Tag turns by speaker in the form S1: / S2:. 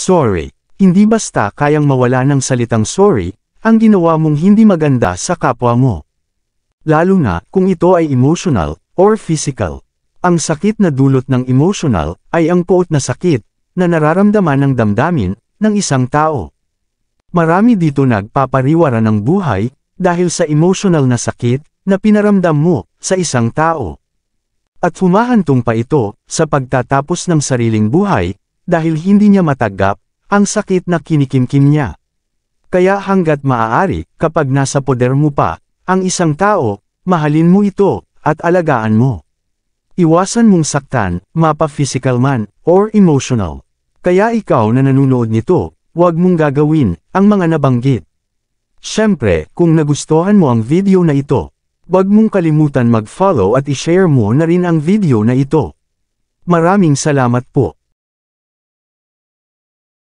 S1: Sorry. Hindi basta kayang mawala ng salitang sorry, ang ginawa mong hindi maganda sa kapwa mo. Lalo na kung ito ay emotional or physical. Ang sakit na dulot ng emotional ay ang puot na sakit na nararamdaman ng damdamin ng isang tao. Marami dito nagpapariwara ng buhay dahil sa emotional na sakit na pinaramdam mo sa isang tao. At humahantong pa ito sa pagtatapos ng sariling buhay dahil hindi niya matanggap ang sakit na kinikimkim niya. Kaya hanggat maaari, kapag nasa poder mo pa ang isang tao, mahalin mo ito at alagaan mo. Iwasan mong saktan, mapa-physical man or emotional. Kaya ikaw na nanonood nito, huwag mong gagawin ang mga nabanggit. Siyempre, kung nagustuhan mo ang video na ito, huwag mong kalimutan mag-follow at i-share mo na rin ang video na ito. Maraming salamat po.